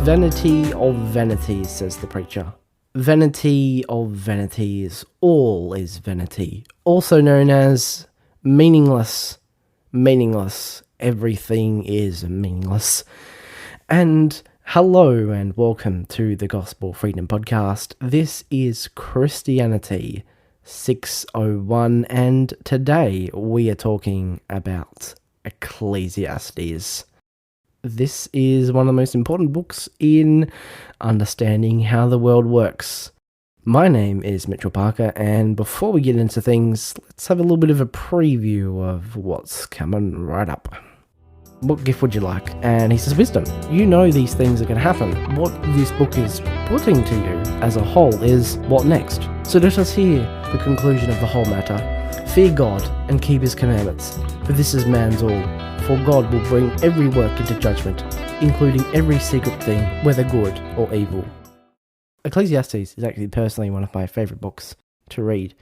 Vanity of vanities, says the preacher. Vanity of vanities, all is vanity. Also known as meaningless, everything is meaningless. And hello and welcome to the Gospel Freedom Podcast. This is Christianity 601 and today we are talking about Ecclesiastes. This is one of the most important books in understanding how the world works. My name is Mitchell Parker, and before we get into things, let's have a little bit of a preview of what's coming right up. What gift would you like? And he says, wisdom. You know these things are going to happen. What this book is putting to you as a whole is what next. So let us hear the conclusion of the whole matter. Fear God and keep his commandments, for this is man's all. For God will bring every work into judgment, including every secret thing, whether good or evil. Ecclesiastes is actually personally one of my favourite books to read.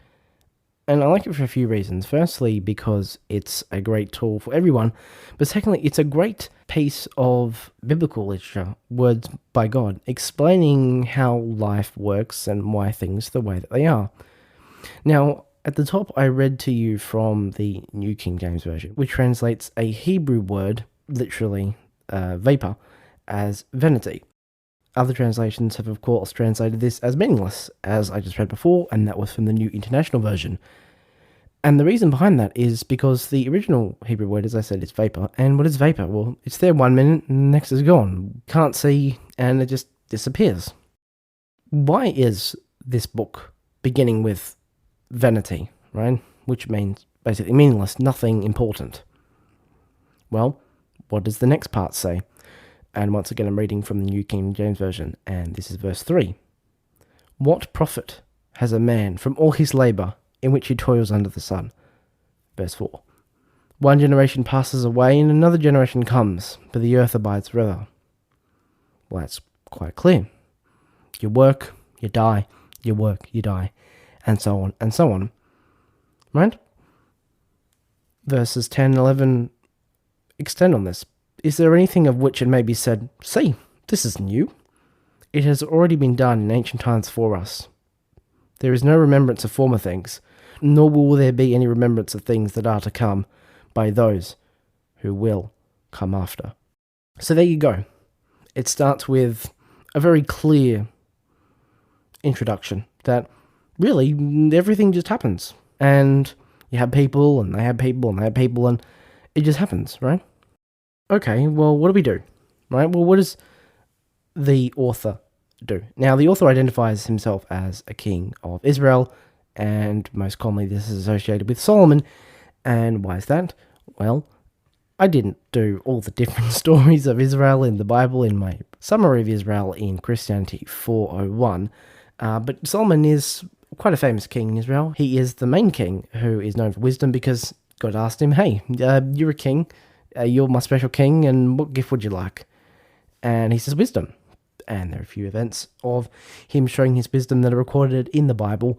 And I like it for a few reasons. Firstly, because it's a great tool for everyone. But secondly, it's a great piece of biblical literature, words by God, explaining how life works and why things are the way that they are. Now, at the top, I read to you from the New King James Version, which translates a Hebrew word, literally vapor, as vanity. Other translations have, of course, translated this as meaningless, as I just read before, and that was from the New International Version. And the reason behind that is because the original Hebrew word, as I said, is vapor. And what is vapor? Well, it's there 1 minute, and the next is gone. Can't see, and it just disappears. Why is this book beginning with vanity, right? Which means basically meaningless, nothing important. Well, what does the next part say? And once again, I'm reading from the New King James Version, and this is verse 3. What profit has a man from all his labour in which he toils under the sun? Verse 4. One generation passes away and another generation comes, but the earth abides forever. Well, that's quite clear. You work, you die, you work, you die, and so on, and so on. Right? Verses 10 and 11 extend on this. Is there anything of which it may be said, see, this is new? It has already been done in ancient times for us. There is no remembrance of former things, nor will there be any remembrance of things that are to come by those who will come after. So there you go. It starts with a very clear introduction that really everything just happens. And you have people, and they have people, and they have people, and it just happens, right? Okay, well, what do we do? Right? Well, what does the author do? Now, the author identifies himself as a king of Israel, and most commonly this is associated with Solomon. And why is that? Well, I didn't do all the different stories of Israel in the Bible in my summary of Israel in Christianity 401, but Solomon is quite a famous king in Israel. He is the main king who is known for wisdom because God asked him, hey, you're a king, you're my special king, and what gift would you like? And he says wisdom. And there are a few events of him showing his wisdom that are recorded in the Bible,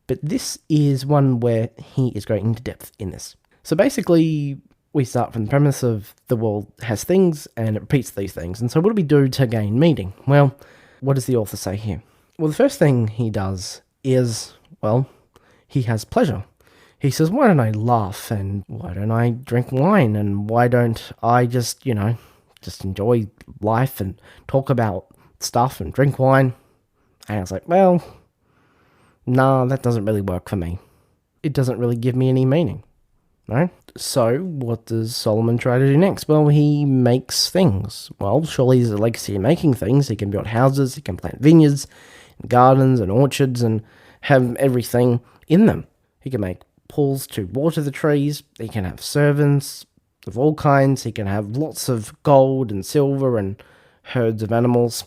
but this is one where he is going into depth in this. So basically, we start from the premise of the world has things and it repeats these things. And so what do we do to gain meaning? Well, what does the author say here? Well, the first thing he does is, well, he has pleasure. He says, why don't I laugh, and why don't I drink wine, and why don't I just enjoy life and talk about stuff and drink wine? And I was like, well, nah, that doesn't really work for me. It doesn't really give me any meaning, right? So what does Solomon try to do next? Well, he makes things. Well, surely there's a legacy of making things. He can build houses, he can plant vineyards, gardens and orchards, and have everything in them. He can make pools to water the trees. He can have servants of all kinds. He can have lots of gold and silver and herds of animals.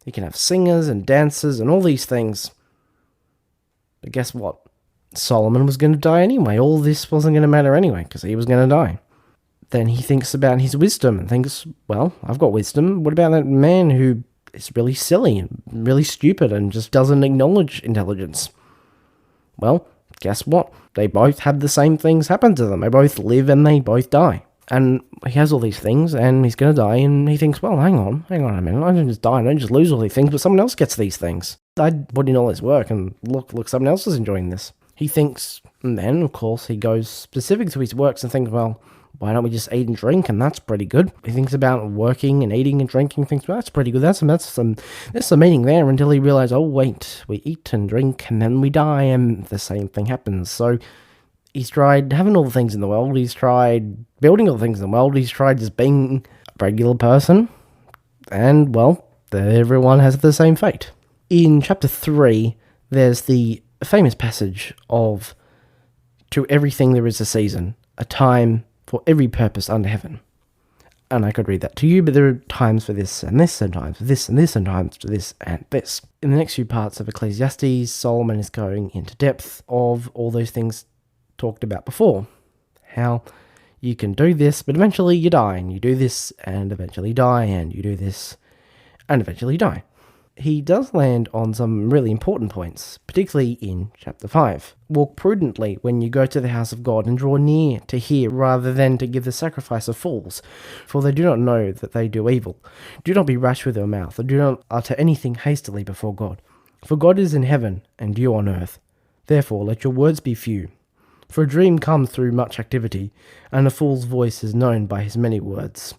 He can have singers and dancers and all these things. But guess what? Solomon was going to die anyway. All this wasn't going to matter anyway because he was going to die. Then he thinks about his wisdom and thinks, well, I've got wisdom. What about that man who is really silly and really stupid and just doesn't acknowledge intelligence? Well, guess what? They both have the same things happen to them. They both live and they both die. And he has all these things, and he's going to die, and he thinks, well, hang on a minute, I don't just die, I don't just lose all these things, but someone else gets these things. I put in all this work, and look, someone else is enjoying this. He thinks, and then, of course, he goes specific to his works and thinks, well, why don't we just eat and drink, and that's pretty good. He thinks about working and eating and drinking, thinks, well, that's pretty good, there's some meaning there, until he realizes, oh, wait, we eat and drink, and then we die, and the same thing happens. So he's tried having all the things in the world, he's tried building all the things in the world, he's tried just being a regular person, and, well, everyone has the same fate. In chapter 3, there's the famous passage of, to everything there is a season, a time for every purpose under heaven. And I could read that to you, but there are times for this, and times for this, and times for this, and this. In the next few parts of Ecclesiastes, Solomon is going into depth of all those things talked about before. How you can do this, but eventually you die, and you do this, and eventually die, and you do this, and eventually die. He does land on some really important points, particularly in chapter 5. Walk prudently when you go to the house of God, and draw near to hear, rather than to give the sacrifice of fools, for they do not know that they do evil. Do not be rash with your mouth, or do not utter anything hastily before God. For God is in heaven, and you on earth. Therefore let your words be few. For a dream comes through much activity, and a fool's voice is known by his many words.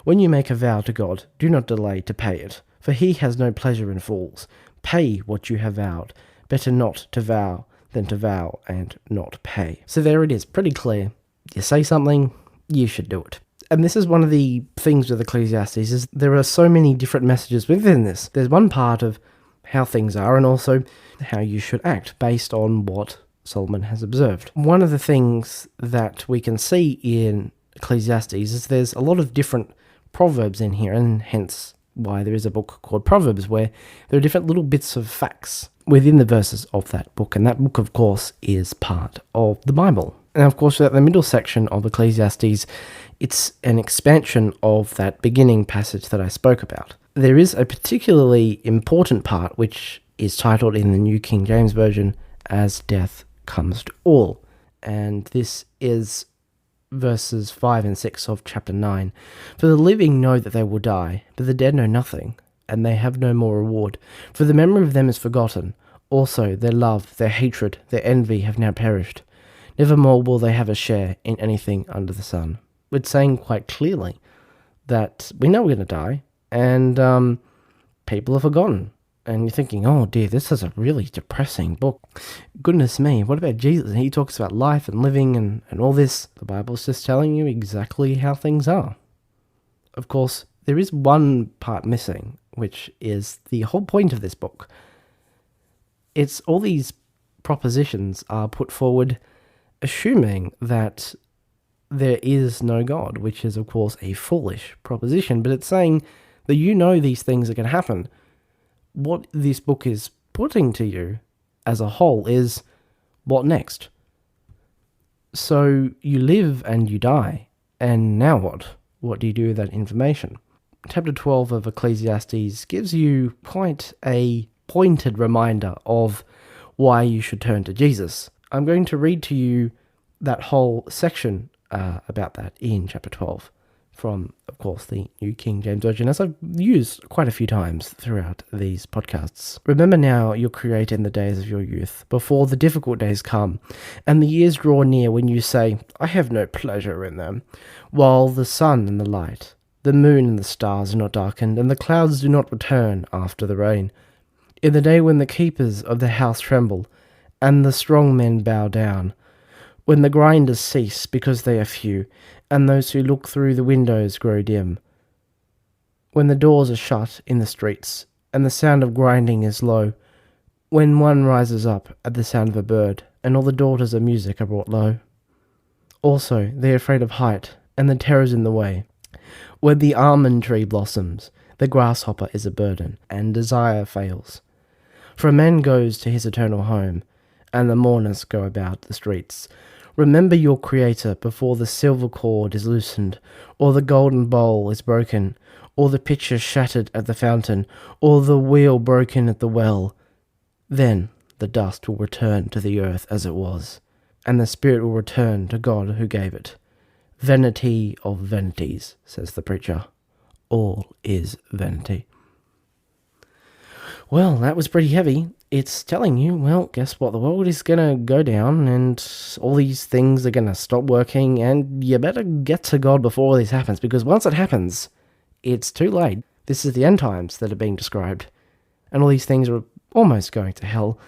When you make a vow to God, do not delay to pay it, for he has no pleasure in fools. Pay what you have vowed. Better not to vow than to vow and not pay. So there it is, pretty clear. You say something, you should do it. And this is one of the things with Ecclesiastes, is there are so many different messages within this. There's one part of how things are, and also how you should act based on what Solomon has observed. One of the things that we can see in Ecclesiastes is there's a lot of different proverbs in here, and hence why there is a book called Proverbs, where there are different little bits of facts within the verses of that book, and that book, of course, is part of the Bible. And of course, at the middle section of Ecclesiastes, it's an expansion of that beginning passage that I spoke about. There is a particularly important part which is titled in the New King James Version as Death Comes to All, and this is verses 5 and 6 of chapter 9. For the living know that they will die, but the dead know nothing, and they have no more reward. For the memory of them is forgotten. Also their love, their hatred, their envy have now perished. Nevermore will they have a share in anything under the sun. It's saying quite clearly that we know we're going to die, and people are forgotten. And you're thinking, oh dear, this is a really depressing book. Goodness me, what about Jesus? He talks about life and living and all this. The Bible's just telling you exactly how things are. Of course, there is one part missing, which is the whole point of this book. It's all these propositions are put forward assuming that there is no God, which is, of course, a foolish proposition. But it's saying that you know these things are going to happen. What this book is putting to you as a whole is, what next? So you live and you die, and now what? What do you do with that information? Chapter 12 of Ecclesiastes gives you quite a pointed reminder of why you should turn to Jesus. I'm going to read to you that whole section about that in chapter 12. From, of course, the New King James Version, as I've used quite a few times throughout these podcasts. Remember now your Creator in the days of your youth, before the difficult days come, and the years draw near when you say, I have no pleasure in them, while the sun and the light, the moon and the stars are not darkened, and the clouds do not return after the rain. In the day when the keepers of the house tremble, and the strong men bow down, when the grinders cease because they are few, and those who look through the windows grow dim. When the doors are shut in the streets, and the sound of grinding is low. When one rises up at the sound of a bird, and all the daughters of music are brought low. Also they are afraid of height, and the terrors in the way. When the almond tree blossoms, the grasshopper is a burden, and desire fails. For a man goes to his eternal home, and the mourners go about the streets. Remember your Creator before the silver cord is loosened, or the golden bowl is broken, or the pitcher shattered at the fountain, or the wheel broken at the well. Then the dust will return to the earth as it was, and the spirit will return to God who gave it. Vanity of vanities, says the preacher. All is vanity. Well, that was pretty heavy. It's telling you, well, guess what? The world is going to go down and all these things are going to stop working, and you better get to God before this happens, because once it happens, it's too late. This is the end times that are being described, and all these things are almost going to hell.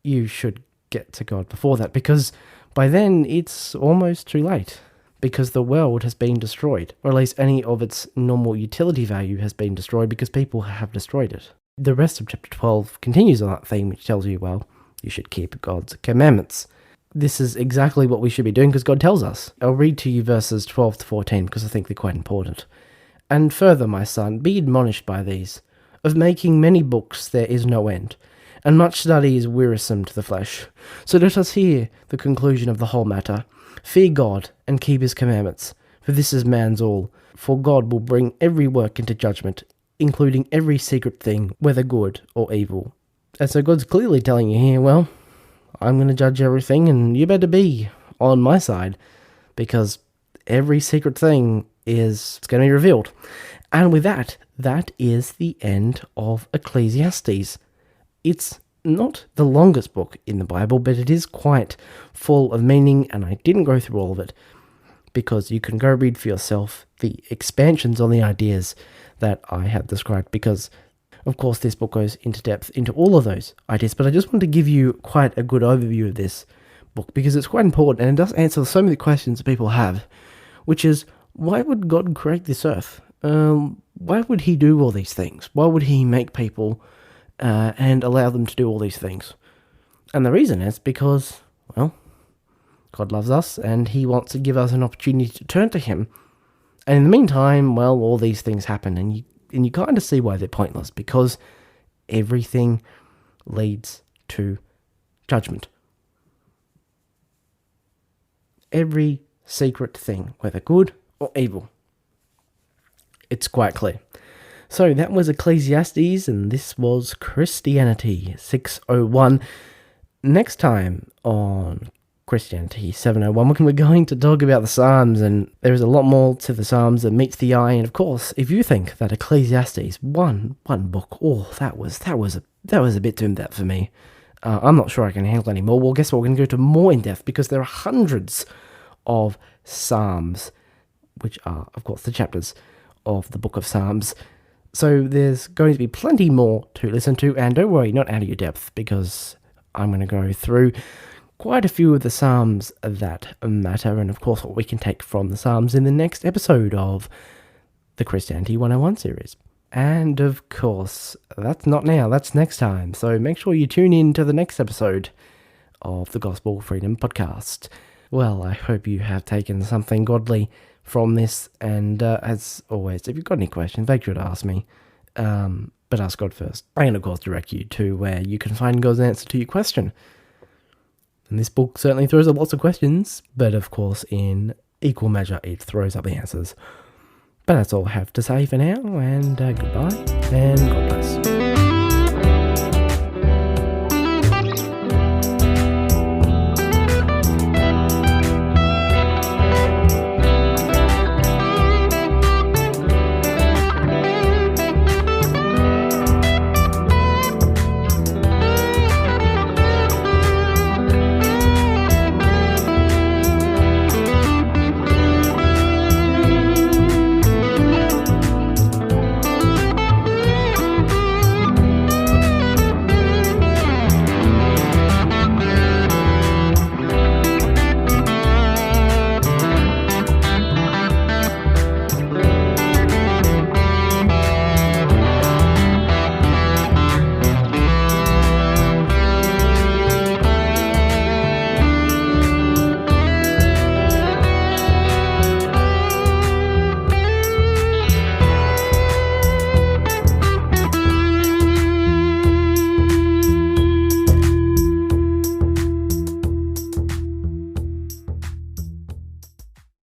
You should get to God before that, because by then it's almost too late, because the world has been destroyed, or at least any of its normal utility value has been destroyed because people have destroyed it. The rest of chapter 12 continues on that theme, which tells you, well, you should keep God's commandments. This is exactly what we should be doing because God tells us. I'll read to you verses 12 to 14 because I think they're quite important. And further, my son, be admonished by these. Of making many books there is no end, and much study is wearisome to the flesh. So let us hear the conclusion of the whole matter. Fear God and keep his commandments, for this is man's all. For God will bring every work into judgment, including every secret thing, whether good or evil. And so God's clearly telling you here, well, I'm going to judge everything, and you better be on my side, because every secret thing is going to be revealed. And with that is the end of Ecclesiastes. It's not the longest book in the Bible, but it is quite full of meaning, and I didn't go through all of it, because you can go read for yourself the expansions on the ideas that I have described, because of course this book goes into depth into all of those ideas, but I just want to give you quite a good overview of this book because it's quite important and it does answer so many questions that people have, which is, why would God create this earth? Why would he do all these things? Why would he make people and allow them to do all these things? And the reason is because, well, God loves us and he wants to give us an opportunity to turn to him. And in the meantime, well, all these things happen, and you kind of see why they're pointless, because everything leads to judgment. Every secret thing, whether good or evil. It's quite clear. So that was Ecclesiastes, and this was Christianity 601. Next time on Christianity 701, we're going to talk about the Psalms, and there is a lot more to the Psalms that meets the eye. And of course, if you think that Ecclesiastes one book, that was a bit too in depth for me. I'm not sure I can handle any more. Well, guess what? We're going to go to more in depth because there are hundreds of Psalms, which are, of course, the chapters of the book of Psalms. So there's going to be plenty more to listen to, and don't worry, not out of your depth, because I'm going to go through quite a few of the Psalms that matter, and of course what we can take from the Psalms in the next episode of the Christianity 101 series. And of course, that's not now, that's next time. So make sure you tune in to the next episode of the Gospel Freedom Podcast. Well, I hope you have taken something godly from this, and as always, if you've got any questions, make sure to ask me. But ask God first. I can, of course, direct you to where you can find God's answer to your question. And this book certainly throws up lots of questions, but of course, in equal measure, it throws up the answers. But that's all I have to say for now, and goodbye, and God bless.